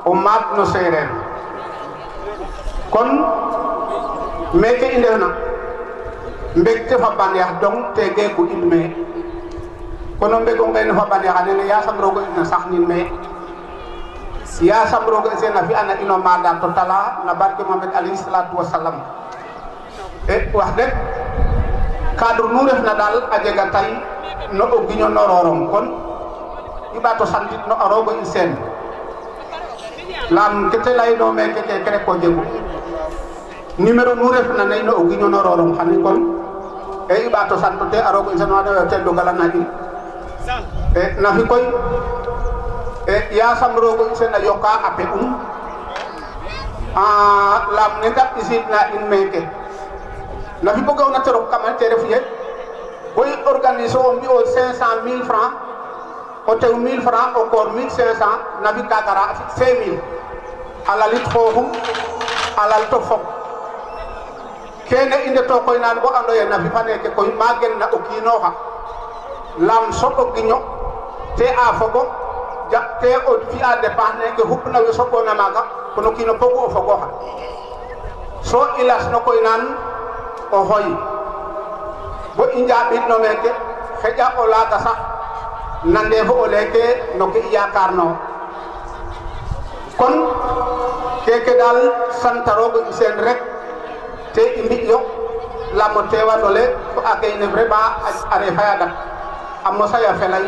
o maad no sereer kon meke i ndefna mbegte fa baneex dong tege ku in me kono mbego ngene fa baneex anene yasam rogo ina sax nin me yasam rogo isen a fi'ana ino maada totala na barke Mohamed alayhi salatu wasalam wax deg cadre nu refna dal a jega tay no o giño nororong kon i ɓaato santit no a roogo i seen laam kete layno meke keke rek o jegu numéro nu refna nay no o giño nororong xani kon e i ɓaato santo te a roogo i seen wano ten dogalana in na fi koy yasam roogo i seen a yoka a pe laam ne nga ɓisidna in meke na fi bogawna te rok kamal te ref ye boy organiser o mbi o 500 000 francs o tew 1000 francs o koor 1500 na fi kagara a fi 5000 alalit xooxum alal to fop kene i ndeto koy naan bo ando ye na fi fa neke koy ma gen na o kiinoxa lam soɓo giño te a fogo ja te o fi'a dépense neke xupna we soɓona maaga kono kiino pogu o fogoxa so i las no koy naan o xoy bo i njaɓid no meke xeƴa o laaga sax nandefo o leke no ke i yakarno kon keke dal santa roog i seen rek te i mbi yo lamo tewanole fo a gayne vraiment a refa ya dak a mosa ya felay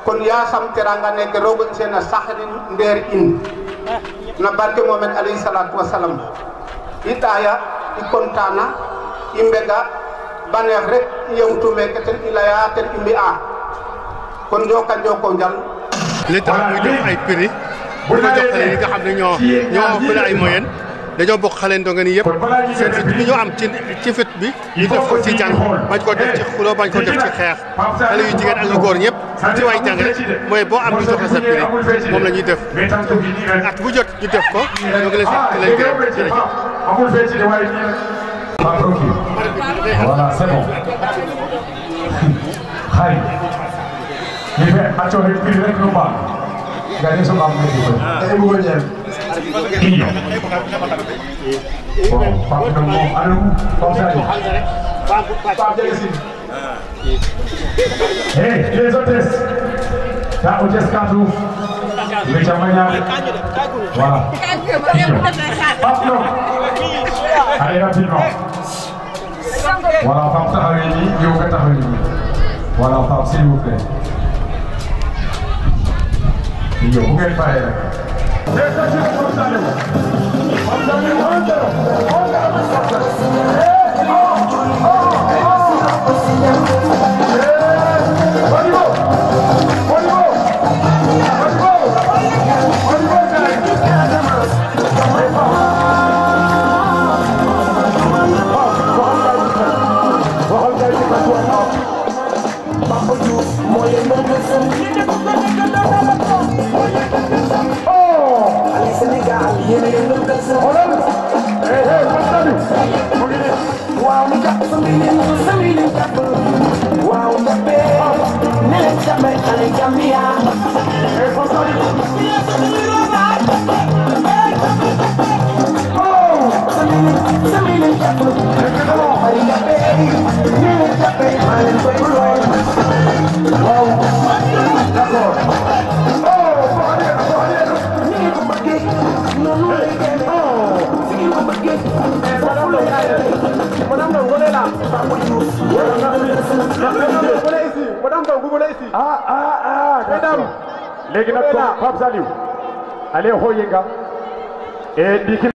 kon yasam teranga neke roog i seen a saxnin ndeer in na barke Mohamed alayhi salatu wasalam i ɗaya i contana i mbega baneex rek yewtu meke ten i leya ten i mbi'a kon njoko njal li tax muy def ay prix bu ko jox xale yi nga xam ne ñoo bëri ay moyenne dañoo bokk xale ndongo ni yëpp seen fit bi ñu am ci fit bi ñu def ko ci jàng bañ ko def ci xuloo bañ ko def ci xeex xale yu jigéen ak yu góor ñëpp ci way jàng rek mooy boo am ñu jox la sa prix moom la ñuy def at bu jot ñu def ko ñoo ngi leen sant leen gërëm voilà, c'est bon. Hai. Il fait attention avec lui avec nous pas. Gardez son arme de vous. Bon, pas de nom. Allô, comme ça. Hey, les hôtesses. Ta hôtesse Kadou. Le chamanya. Voilà. Allez rapidement. Voilà, Pape Tahawini, Yoga Tahawini. Voilà, Pape, s'il vous plaît. Yo, vous n'êtes pas là. Léegi nag Pape Saliou allez xoyenga et